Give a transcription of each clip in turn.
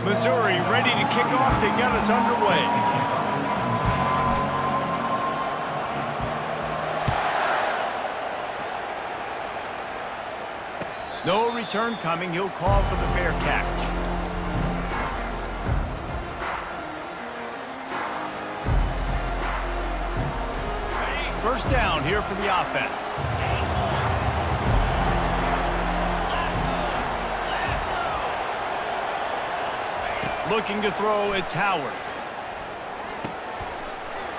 Missouri ready to kick off to get us underway. No return coming. He'll call for the fair catch. First down here for the offense. Looking to throw, it's Howard.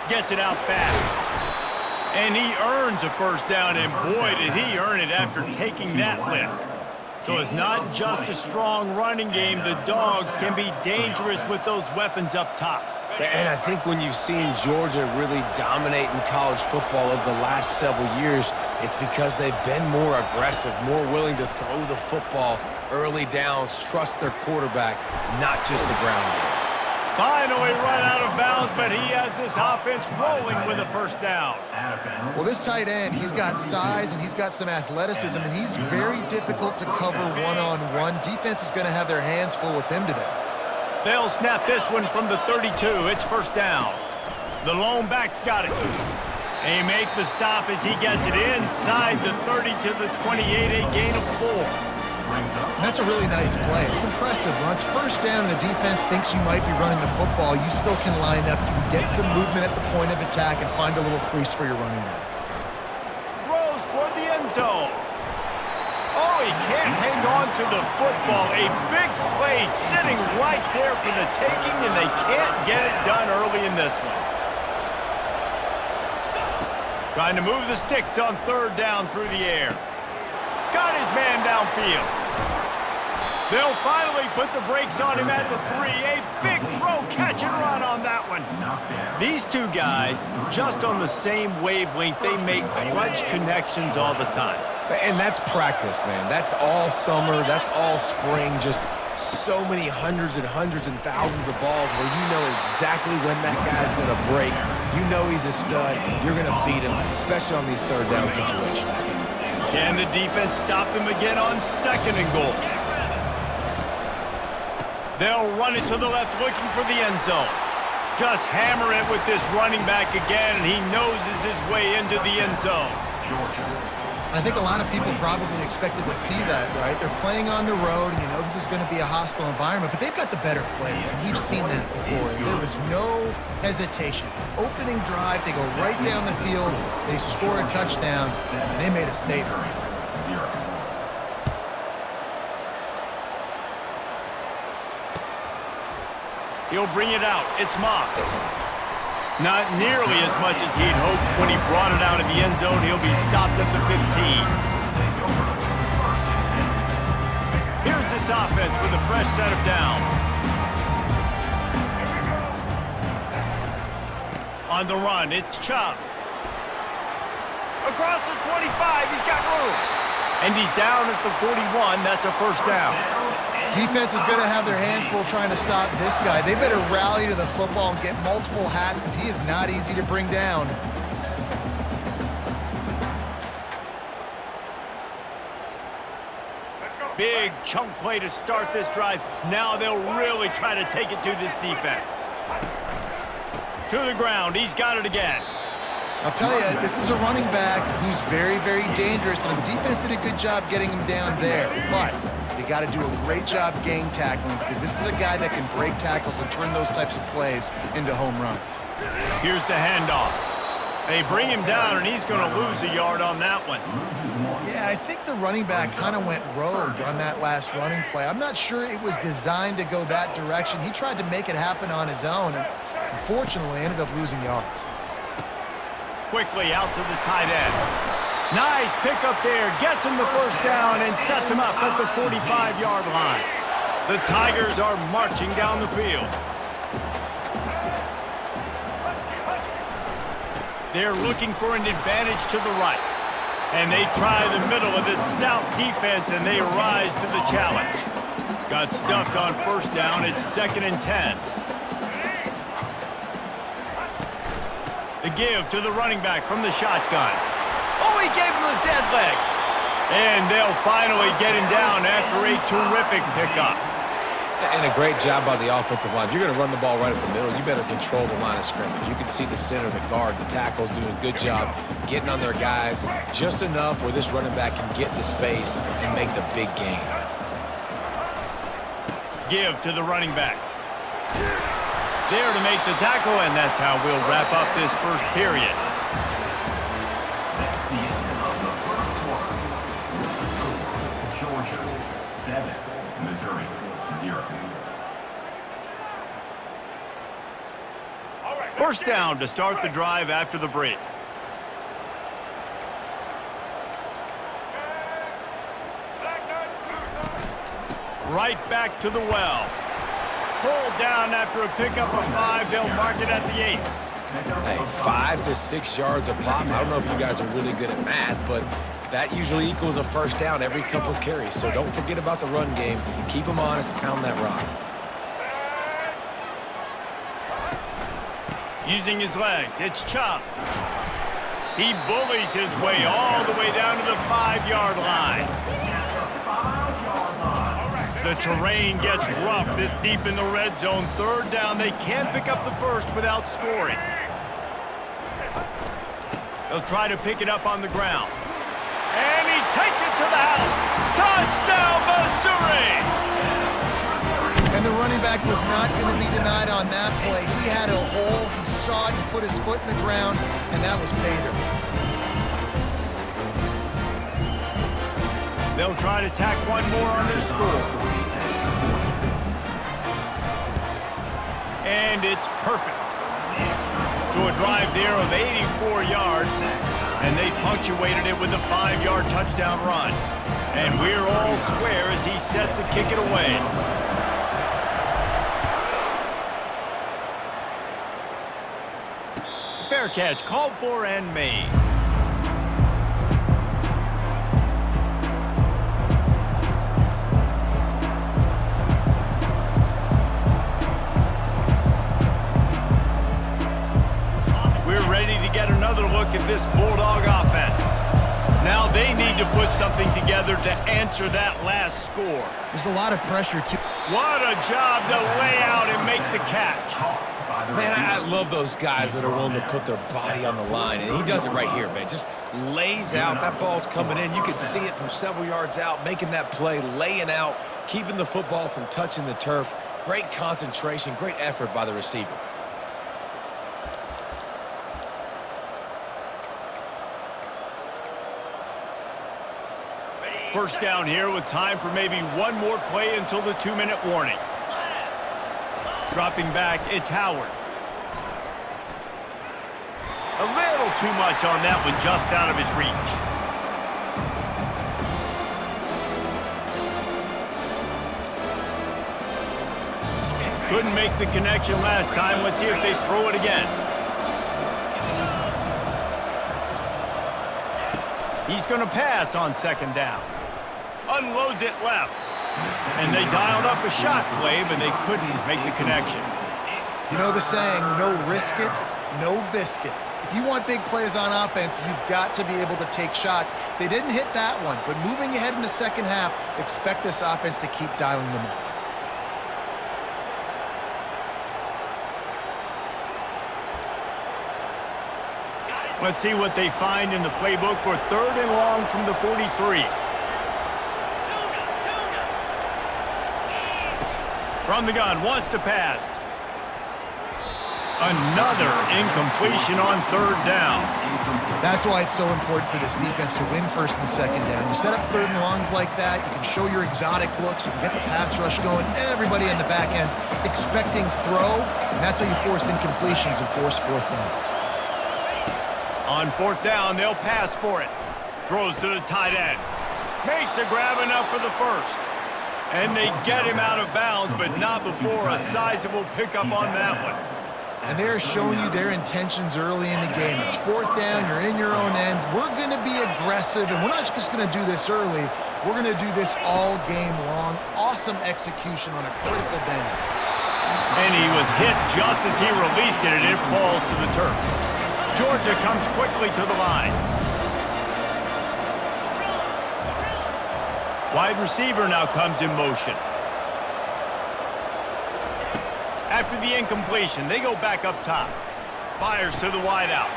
Gets it out fast. And he earns a first down, and boy, did he earn it after taking that lick. So it's not just a strong running game. The Dogs can be dangerous with those weapons up top. And I think when you've seen Georgia really dominate in college football over the last several years, it's because they've been more aggressive, more willing to throw the football early downs, trust their quarterback, not just the ground game. Finally run out of bounds, but he has this offense rolling with a first down. Well, this tight end, he's got size and he's got some athleticism, and he's very difficult to cover one-on-one. Defense is going to have their hands full with him today. They'll snap this one from the 32. It's first down. The lone back's got it. He makes the stop as he gets it inside the 30 to the 28, a gain of 4. And that's a really nice play. It's impressive. Once first down and the defense thinks you might be running the football, you still can line up. You can get some movement at the point of attack and find a little crease for your running back. Throws toward the end zone. Oh, he can't hang on to the football. A big play sitting right there for the taking, and they can't get it done early in this one. Trying to move the sticks on third down through the air. Got his man downfield. They'll finally put the brakes on him at the 3. A big throw, catch and run on that one. These two guys, just on the same wavelength, they make clutch connections all the time. And that's practice, man. That's all summer. That's all spring. Just so many hundreds and thousands of balls where you know exactly when that guy's going to break. You know he's a stud. You're going to feed him, especially on these third down situations. Can the defense stop them again on second and goal? They'll run it to the left looking for the end zone. Just hammer it with this running back again, and he noses his way into the end zone. I think a lot of people probably expected to see that, right? They're playing on the road, and you know this is going to be a hostile environment, but they've got the better players, and you've seen that before. There was no hesitation. Opening drive, they go right down the field, they score a touchdown, and they made a statement. He'll bring it out. It's Moss. Not nearly as much as he'd hoped when he brought it out of the end zone. He'll be stopped at the 15. Here's this offense with a fresh set of downs. On the run, it's Chubb. Across the 25, he's got room. And he's down at the 41. That's a first down. Defense is going to have their hands full trying to stop this guy. They better rally to the football and get multiple hats because he is not easy to bring down. Big chunk play to start this drive. Now they'll really try to take it to this defense. To the ground. He's got it again. I'll tell you, this is a running back who's very, very dangerous, and the defense did a good job getting him down there. But they got to do a great job gang tackling because this is a guy that can break tackles and turn those types of plays into home runs. Here's the handoff. They bring him down, and he's going to lose a yard on that one. Yeah, I think the running back kind of went rogue on that last running play. I'm not sure it was designed to go that direction. He tried to make it happen on his own, and unfortunately ended up losing yards. Quickly out to the tight end. Nice pickup there. Gets him the first down and sets him up at the 45-yard line. The Tigers are marching down the field. They're looking for an advantage to the right. And they try the middle of this stout defense, and they rise to the challenge. Got stuffed on first down. It's 2nd and 10. The give to the running back from the shotgun. Oh, he gave him the dead leg. And they'll finally get him down after a terrific pickup. And a great job by the offensive line. If you're going to run the ball right up the middle, you better control the line of scrimmage. You can see the center, the guard, the tackles doing a good job getting on their guys just enough where this running back can get the space and make the big gain. Give to the running back. There to make the tackle, and that's how we'll wrap up this first period. That's the end of the first quarter. Georgia 7, Missouri 0. First down to start the drive after the break. Right back to the well. Pulled down after a pickup of 5. They'll mark it at the 8. Hey, 5 to 6 yards a pop. I don't know if you guys are really good at math, but that usually equals a first down every couple of carries. So don't forget about the run game. Keep them honest, pound that rock. Using his legs, it's Chubb. He bullies his way all the way down to the 5-yard line. The terrain gets rough this deep in the red zone. Third down, they can't pick up the first without scoring. They'll try to pick it up on the ground. And he takes it to the house. Touchdown, Missouri! And the running back was not going to be denied on that play. He had a hole. He saw it. He put his foot in the ground, and that was pay dirt. They'll try to tack one more on their score. And it's perfect. So a drive there of 84 yards, and they punctuated it with a 5-yard touchdown run. And we're all square as he's set to kick it away. Fair catch called for and made. We're ready to get another look at this Bulldog offense. Now they need to put something together to answer that last score. There's a lot of pressure, too. What a job to lay out and make the catch. Man, I love those guys that are willing to put their body on the line, and he does it right here, man. Just lays out. That ball's coming in. You can see it from several yards out, making that play, laying out, keeping the football from touching the turf. Great concentration, great effort by the receiver. First down here with time for maybe one more play until the 2-minute warning. Dropping back, it's Howard. A little too much on that one, just out of his reach. Couldn't make the connection last time. Let's see if they throw it again. He's going to pass on second down. Unloads it left. And they dialed up a shot play, but they couldn't make the connection. You know the saying, no risk it, no biscuit. If you want big plays on offense, you've got to be able to take shots. They didn't hit that one, but moving ahead in the second half, expect this offense to keep dialing them up. Let's see what they find in the playbook for 3rd and long from the 43. From the gun, wants to pass. Another incompletion on 3rd down. That's why it's so important for this defense to win 1st and 2nd down. You set up 3rd and longs like that, you can show your exotic looks, you can get the pass rush going, everybody in the back end expecting throw, and that's how you force incompletions and force 4th downs. On 4th down, they'll pass for it. Throws to the tight end. Makes a grab enough for the first. And they get him out of bounds, but not before a sizable pickup on that one. And they're showing you their intentions early in the game. It's 4th down, you're in your own end. We're going to be aggressive, and we're not just going to do this early. We're going to do this all game long. Awesome execution on a critical down. And he was hit just as he released it, and it falls to the turf. Georgia comes quickly to the line. Wide receiver now comes in motion. After the incompletion, they go back up top. Fires to the wideout.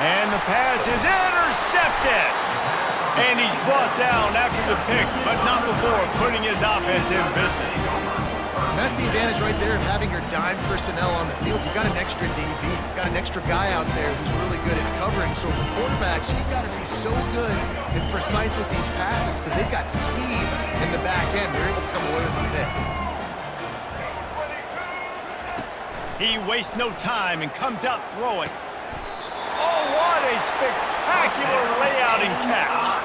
And the pass is intercepted. And he's brought down after the pick, but not before putting his offense in business. And that's the advantage right there of having your dime personnel on the field. You've got an extra DB. You've got an extra guy out there who's really good at covering. So for quarterbacks, you've got to be so good and precise with these passes because they've got speed in the back end. They're able to come away with the pick. He wastes no time and comes out throwing. Oh, what a spectacular layout and catch.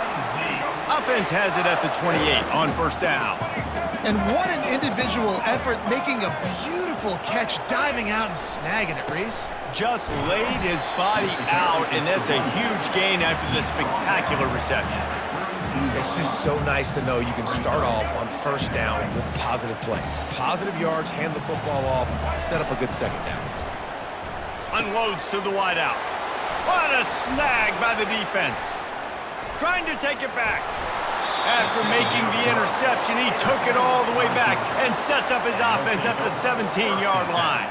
Offense has it at the 28 on first down. And what an individual effort, making a beautiful catch, diving out and snagging it, Reese. Just laid his body out, and that's a huge gain after the spectacular reception. It's just so nice to know you can start off on first down with positive plays. Positive yards, hand the football off, set up a good second down. Unloads to the wideout. What a snag by the defense. Trying to take it back. After making the interception, he took it all the way back and sets up his offense at the 17-yard line.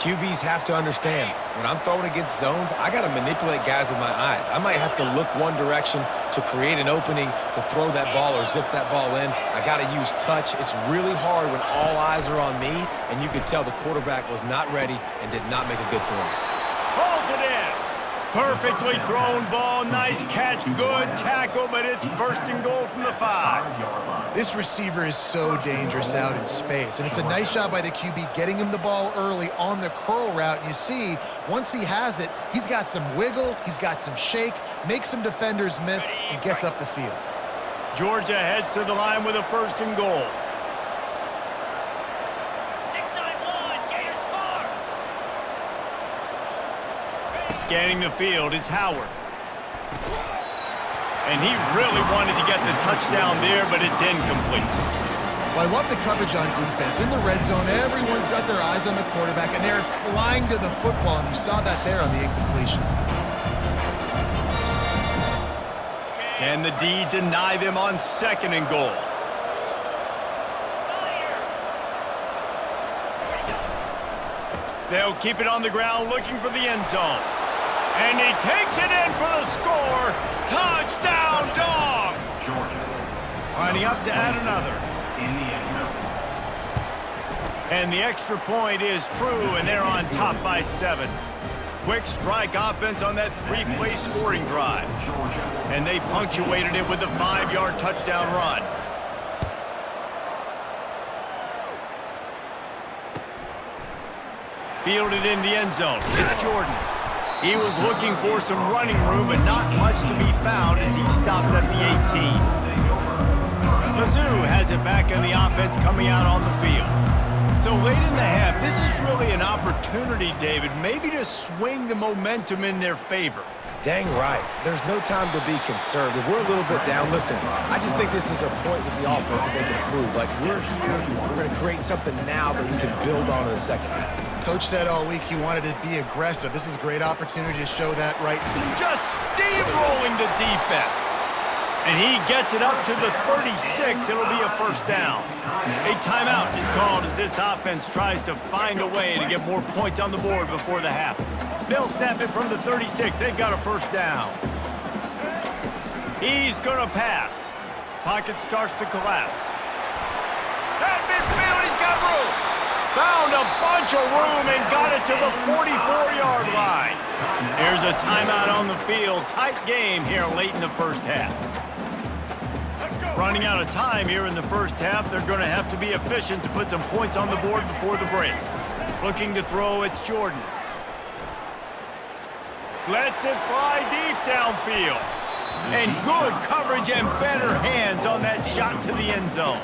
QBs have to understand, when I'm throwing against zones, I got to manipulate guys with my eyes. I might have to look one direction to create an opening to throw that ball or zip that ball in. I got to use touch. It's really hard when all eyes are on me, and you could tell the quarterback was not ready and did not make a good throw. Pulls it in. Perfectly thrown ball. Nice catch. Good tackle, but it's first and goal from the 5. This receiver is so dangerous out in space, and it's a nice job by the QB getting him the ball early on the curl route. And you see, once he has it, he's got some wiggle, he's got some shake, makes some defenders miss, and gets up the field. Georgia heads to the line with a first and goal. 6-9-1, Gator score! Scanning the field, it's Howard. And he really wanted to get the touchdown there, but it's incomplete. Well, I love the coverage on defense. In the red zone, everyone's got their eyes on the quarterback, and they're flying to the football, and you saw that there on the incompletion. Can the D deny them on second and goal? They'll keep it on the ground looking for the end zone. And he takes it in for the score. Touchdown, Dogs! Lining up to add another. In the end zone. And the extra point is true, and they're on top by 7. Quick strike offense on that 3-play scoring drive. And they punctuated it with a 5-yard touchdown run. Fielded in the end zone. It's Jordan. He was looking for some running room, but not much to be found as he stopped at the 18. Mizzou has it back in the offense coming out on the field. So late in the half, this is really an opportunity, David, maybe to swing the momentum in their favor. Dang right. There's no time to be conservative. We're a little bit down. Listen, I just think this is a point with the offense that they can prove. Like, we're here, we're going to create something now that we can build on in the second half. Coach said all week he wanted to be aggressive. This is a great opportunity to show that right now. Just steamrolling the defense. And he gets it up to the 36. It'll be a first down. A timeout is called as this offense tries to find a way to get more points on the board before the half. They'll snap it from the 36. They've got a first down. He's going to pass. Pocket starts to collapse. At midfield, he's got room. Found a bunch of room and got it to the 44-yard line. There's a timeout on the field. Tight game here late in the first half. Running out of time here in the first half. They're going to have to be efficient to put some points on the board before the break. Looking to throw, it's Jordan. Lets it fly deep downfield. And good coverage and better hands on that shot to the end zone.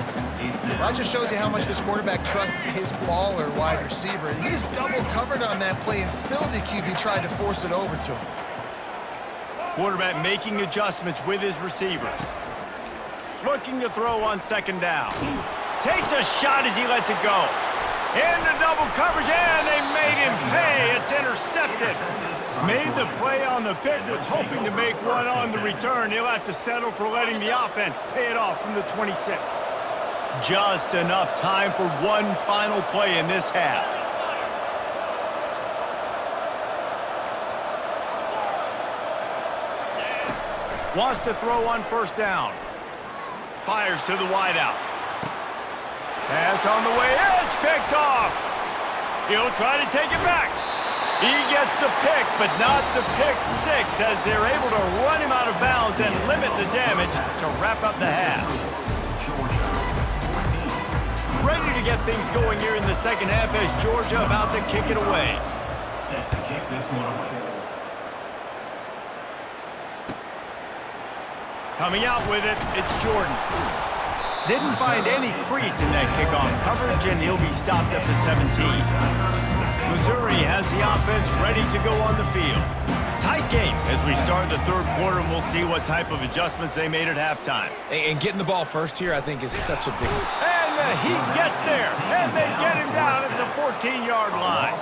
Well, that just shows you how much this quarterback trusts his baller wide receiver. He was double covered on that play, and still the QB tried to force it over to him. Quarterback making adjustments with his receivers. Looking to throw on second down. Takes a shot as he lets it go. Into double coverage, and they made him pay. It's intercepted. Made the play on the pick, was hoping to make one on the return. He'll have to settle for letting the offense pay it off from the 26. Just enough time for one final play in this half. Wants to throw on first down. Fires to the wideout. Pass on the way. It's picked off. He'll try to take it back. He gets the pick, but not the pick six, as they're able to run him out of bounds and limit the damage to wrap up the half. Ready to get things going here in the second half as Georgia about to kick it away. Set to kick this one away. Coming out with it, it's Jordan. Didn't find any crease in that kickoff coverage, and he'll be stopped at the 17. Missouri has the offense ready to go on the field. Tight game as we start the third quarter, and we'll see what type of adjustments they made at halftime. And getting the ball first here, I think, is such a big... And he gets there, and they get him down at the 14-yard line.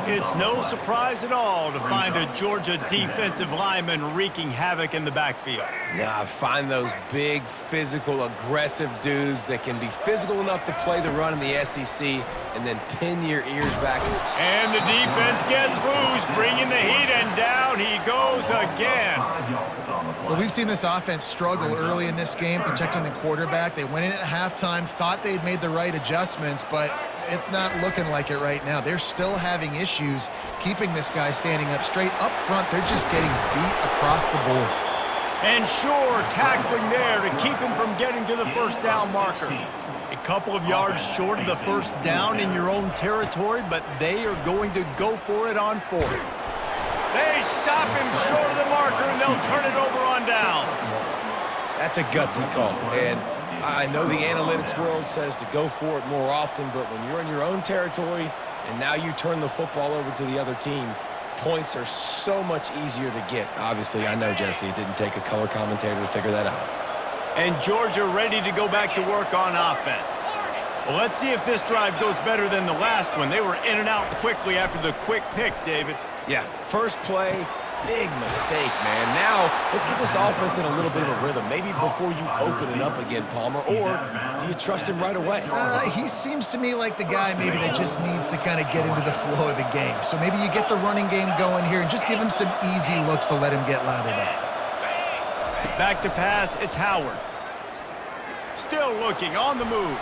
It's no surprise at all to find a Georgia defensive lineman wreaking havoc in the backfield. Yeah, I find those big, physical, aggressive dudes that can be physical enough to play the run in the SEC and then pin your ears back. And the defense gets loose, bringing the heat, and down he goes again. Well, we've seen this offense struggle early in this game, protecting the quarterback. They went in at halftime, thought they'd made the right adjustments, but it's not looking like it right now. They're still having issues keeping this guy standing up straight. Up front, they're just getting beat across the board. And sure, tackling there to keep him from getting to the first down marker. A couple of yards short of the first down in your own territory, but they are going to go for it on fourth. They stop him short of the marker, and they'll turn it over on downs. That's a gutsy call, and I know the analytics world says to go for it more often, but when you're in your own territory and now you turn the football over to the other team, points are so much easier to get. Obviously, I know, Jesse, it didn't take a color commentator to figure that out. And Georgia ready to go back to work on offense. Well, let's see if this drive goes better than the last one. They were in and out quickly after the quick pick, David. Yeah, first play, big mistake, man. Now, let's get this offense in a little bit of a rhythm. Maybe before you open it up again, Palmer, or do you trust him right away? He seems to me like the guy maybe that just needs to kind of get into the flow of the game. So maybe you get the running game going here and just give him some easy looks to let him get lathered up. Back to pass, it's Howard. Still looking, on the move.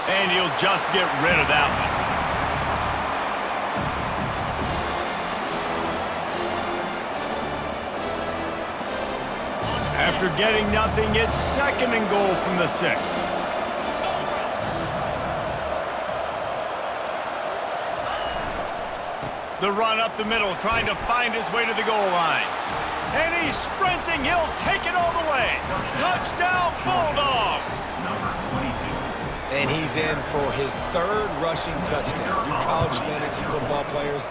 And he'll just get rid of that one. After getting nothing, it's second and goal from the 6. The run up the middle, trying to find his way to the goal line. And he's sprinting. He'll take it all the way. Touchdown, Bulldogs! And he's in for his third rushing touchdown. You college fantasy football players,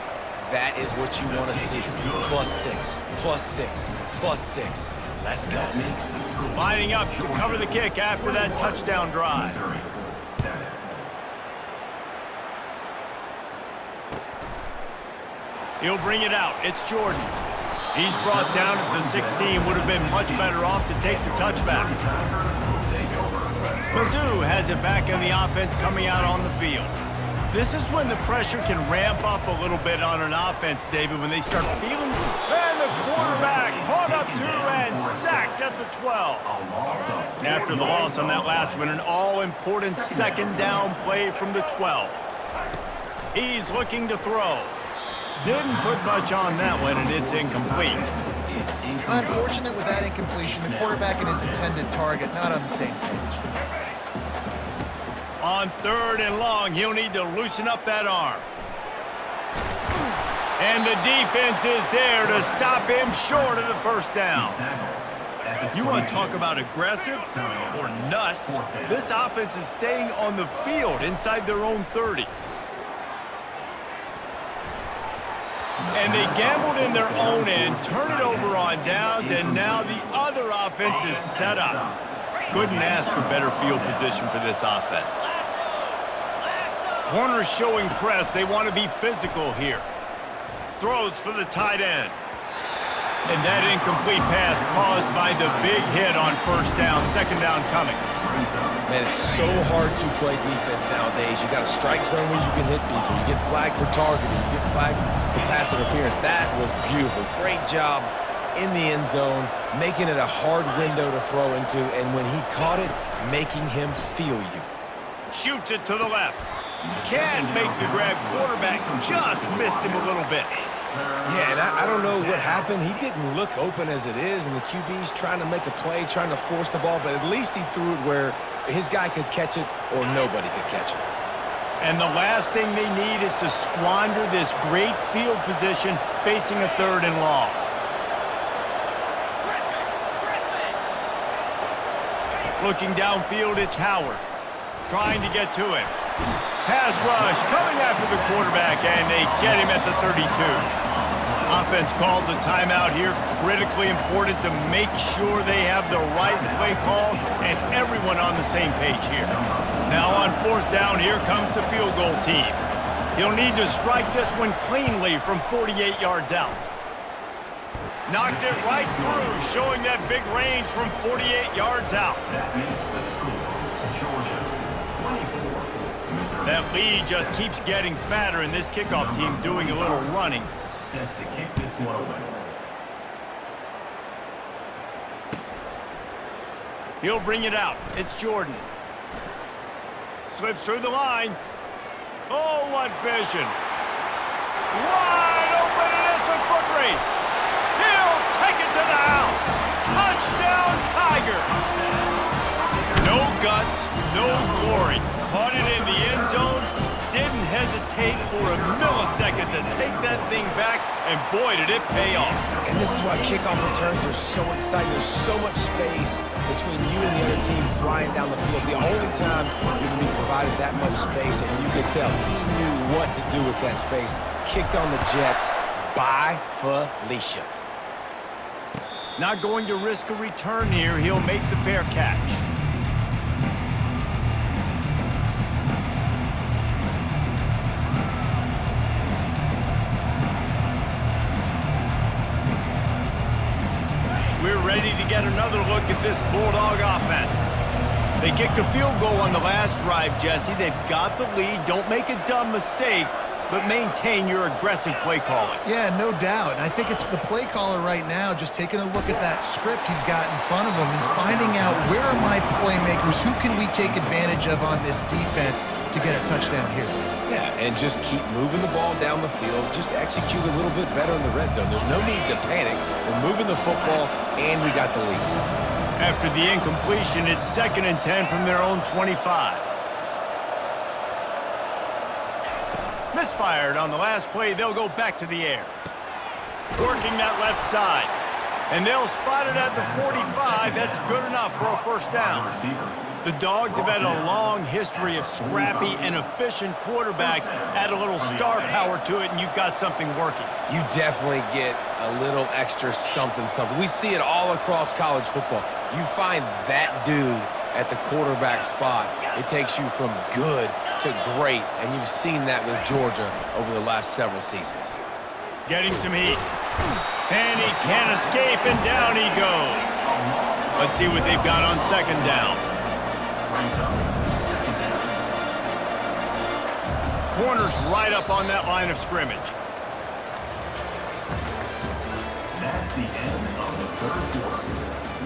that is what you want to see. +6, +6, +6. Let's go. Lining up to cover the kick after that touchdown drive. He'll bring it out. It's Jordan. He's brought down at the 16. Would have been much better off to take the touchback. Mizzou has it back in the offense coming out on the field. This is when the pressure can ramp up a little bit on an offense, David, when they start feeling. And the quarterback caught up to and sacked at the 12. After the loss on that last one, an all-important second down play from the 12. He's looking to throw. Didn't put much on that one, and it's incomplete. Unfortunate with that incompletion. The quarterback and his intended target not on the same page. On third and long, he'll need to loosen up that arm. And the defense is there to stop him short of the first down. You want to talk about aggressive or nuts? This offense is staying on the field inside their own 30. And they gambled in their own end, turn it over on downs, and now the other offense is set up. Couldn't ask for better field position for this offense. Corners showing press. They want to be physical here. Throws for the tight end. And that incomplete pass caused by the big hit on first down. Second down coming. Man, it's so hard to play defense nowadays. You got a strike zone where you can hit people. You get flagged for targeting. You get flagged for pass interference. That was beautiful. Great job in the end zone, making it a hard window to throw into, and when he caught it, making him feel you. Shoots it to the left. Can't make the grab. Quarterback just missed him a little bit. Yeah, and I don't know what happened. He didn't look open as it is, and the QB's trying to make a play, trying to force the ball, but at least he threw it where his guy could catch it or nobody could catch it. And the last thing they need is to squander this great field position facing a 3rd and long. Looking downfield, it's Howard. Trying to get to him. Pass rush coming after the quarterback, and they get him at the 32. Offense calls a timeout here. Critically important to make sure they have the right play call and everyone on the same page here. Now on 4th down, here comes the field goal team. He'll need to strike this one cleanly from 48 yards out. Knocked it right through, showing that big range from 48 yards out. That makes the score Georgia 24, Missouri. That lead just keeps getting fatter, and this kickoff team doing a little running. Set to kick this one away. He'll bring it out. It's Jordan. Slips through the line. Oh, what vision. Wide open, and it's a foot race. He'll take it to the house. Touchdown, Tigers. No guts, no glory. Caught it in the end zone. Didn't hesitate for a millisecond to take that thing back, and boy, did it pay off. And this is why kickoff returns are so exciting. There's so much space between you and the other team flying down the field. The only time you can be provided that much space, and you could tell he knew what to do with that space. Kicked on the Jets by Felicia. Not going to risk a return here. He'll make the fair catch. We're ready to get another look at this Bulldog offense. They kicked a field goal on the last drive, Jesse. They've got the lead. Don't make a dumb mistake, but maintain your aggressive play calling. Yeah, no doubt. And I think it's the play caller right now just taking a look at that script he's got in front of him and finding out where are my playmakers, who can we take advantage of on this defense to get a touchdown here. Yeah, and just keep moving the ball down the field. Just execute a little bit better in the red zone. There's no need to panic. We're moving the football, and we got the lead. After the incompletion, it's 2nd and 10 from their own 25. Misfired on the last play. They'll go back to the air. Working that left side. And they'll spot it at the 45. That's good enough for a first down. The Dogs have had a long history of scrappy and efficient quarterbacks. Add a little star power to it, and you've got something working. You definitely get a little extra something. We see it all across college football. You find that dude at the quarterback spot, it takes you from good to great, and you've seen that with Georgia over the last several seasons. Getting some heat. And he can't escape, and down he goes. Let's see what they've got on 2nd down. Corner's right up on that line of scrimmage. That's the end of the 3rd quarter.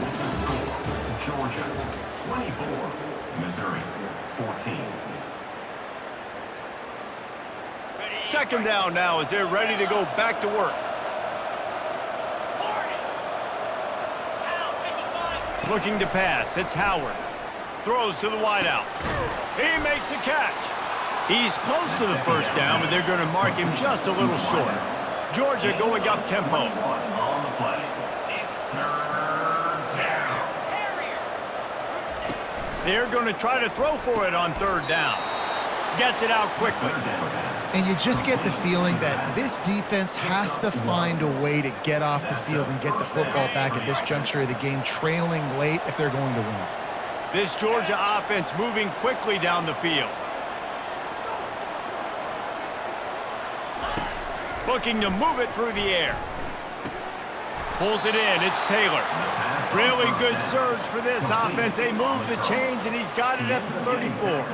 With the score, Georgia 24, Missouri 14. 2nd down now as they're ready to go back to work. Looking to pass, it's Howard. Throws to the wideout. He makes a catch. He's close to the first down, but they're going to mark him just a little short. Georgia going up tempo. On the play. It's 3rd down. They're going to try to throw for it on 3rd down. Gets it out quickly. And you just get the feeling that this defense has to find a way to get off the field and get the football back at this juncture of the game, trailing late if they're going to win. This Georgia offense moving quickly down the field. Looking to move it through the air. Pulls it in. It's Taylor. Really good surge for this offense. They move the chains, and he's got it at the 34.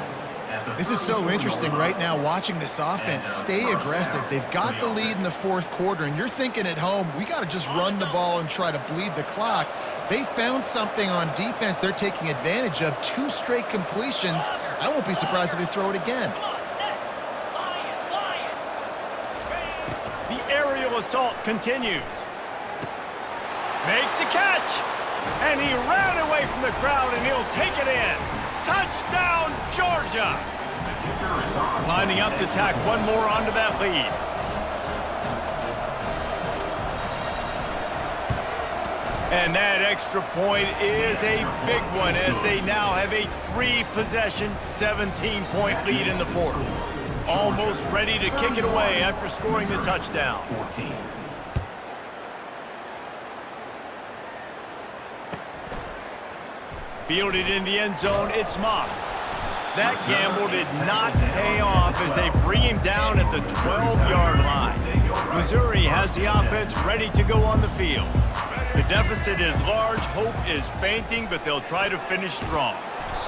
This is so interesting right now watching this offense stay aggressive. They've got the lead in the fourth quarter, and you're thinking at home, we got to just run the ball and try to bleed the clock. They found something on defense they're taking advantage of. 2 straight completions. I won't be surprised if they throw it again. The aerial assault continues. Makes the catch. And he ran away from the crowd, and he'll take it in. Touchdown, Georgia! Lining up to tack one more onto that lead. And that extra point is a big one as they now have a 3-possession, 17-point lead in the fourth. Almost ready to kick it away after scoring the touchdown. 14. Fielded in the end zone, it's Moss. That gamble did not pay off as they bring him down at the 12-yard line. Missouri has the offense ready to go on the field. The deficit is large, hope is fainting, but they'll try to finish strong.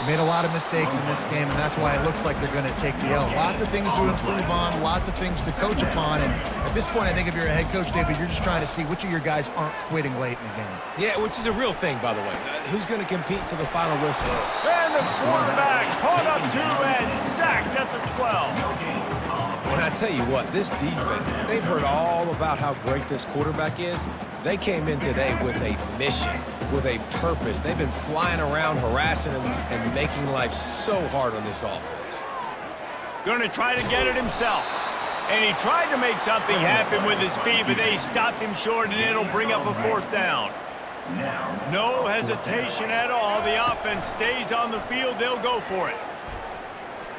They made a lot of mistakes in this game, and that's why it looks like they're going to take the L. Lots of things to improve on, lots of things to coach upon, and at this point, I think if you're a head coach, David, you're just trying to see which of your guys aren't quitting late in the game. Yeah, which is a real thing, by the way. Who's going to compete to the final whistle? And the quarterback caught up to and sacked at the 12. And I tell you what, this defense, they've heard all about how great this quarterback is. They came in today with a mission, with a purpose. They've been flying around, harassing him, and making life so hard on this offense. Going to try to get it himself. And he tried to make something happen with his feet, but they stopped him short, and it'll bring up a 4th down. No hesitation at all. The offense stays on the field. They'll go for it.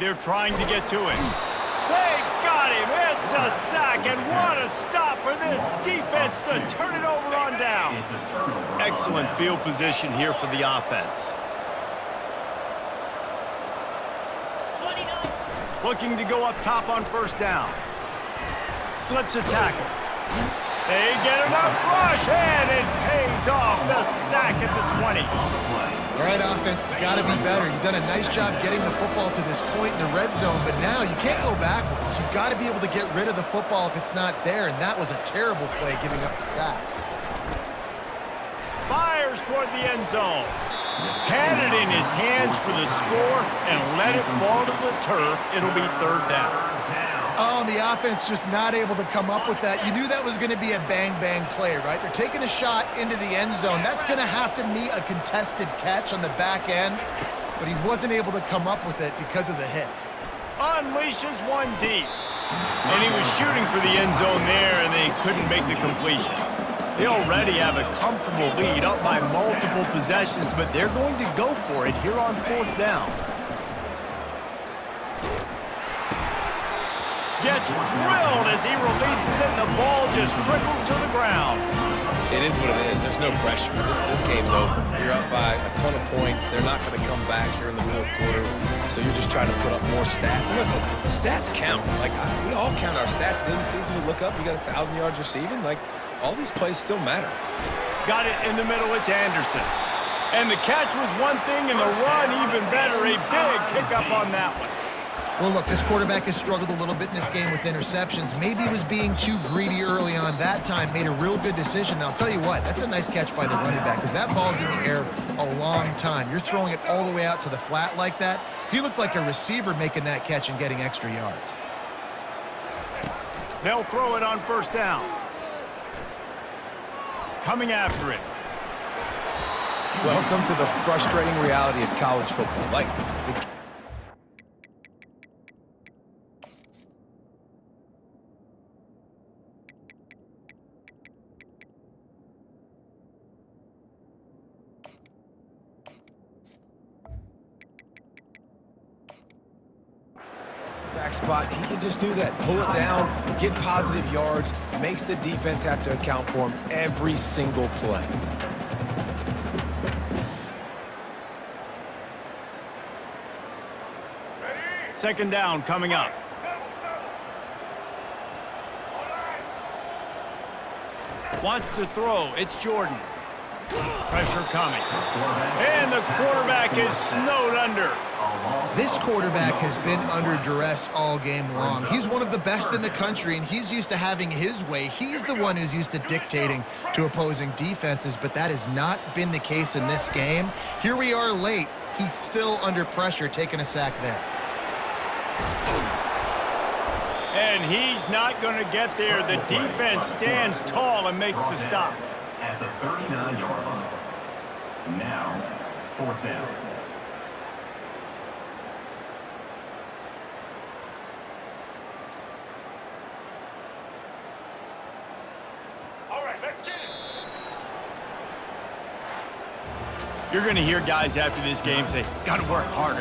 They're trying to get to him. They got him. It's a sack, and what a stop for this defense to turn it over on down. Excellent field position here for the offense. 29. Looking to go up top on 1st down. Slips a tackle. They get enough rush, and it pays off. The sack at the 20. All right, offense has got to be better. You've done a nice job getting the football to this point in the red zone, but now you can't go backwards. You've got to be able to get rid of the football if it's not there, and that was a terrible play giving up the sack. Fires toward the end zone. Had it in his hands for the score and let it fall to the turf. It'll be 3rd down. Oh, and the offense just not able to come up with that. You knew that was going to be a bang-bang play, right? They're taking a shot into the end zone. That's going to have to meet a contested catch on the back end, but he wasn't able to come up with it because of the hit. Unleashes one deep. And he was shooting for the end zone there, and they couldn't make the completion. They already have a comfortable lead up by multiple possessions, but they're going to go for it here on 4th down. Gets drilled as he releases it, and the ball just trickles to the ground. It is what it is. There's no pressure. This game's over. You're up by a ton of points. They're not going to come back here in the 4th quarter, so you're just trying to put up more stats. And listen, stats count. Like, we all count our stats. At the end of the season, we look up, you got 1,000 yards receiving. Like, all these plays still matter. Got it in the middle. It's Anderson. And the catch was one thing, and the run even better. A big pickup on that one. Well, look, this quarterback has struggled a little bit in this game with interceptions. Maybe he was being too greedy early on that time, made a real good decision. And I'll tell you what, that's a nice catch by the running back because that ball's in the air a long time. You're throwing it all the way out to the flat like that. He looked like a receiver making that catch and getting extra yards. They'll throw it on 1st down. Coming after it. Welcome to the frustrating reality of college football. Like, back spot, he can just do that. Pull it down, get positive yards, makes the defense have to account for him every single play. Second down coming up. Wants to throw. It's Jordan. Pressure coming. And the quarterback is snowed under. This quarterback has been under duress all game long. He's one of the best in the country, and he's used to having his way. He's the one who's used to dictating to opposing defenses, but that has not been the case in this game. Here we are late. He's still under pressure, taking a sack there. And he's not going to get there. The defense stands tall and makes the stop. At the 39-yard line. Now, 4th down. All right, let's get it. You're going to hear guys after this game say, got to work harder.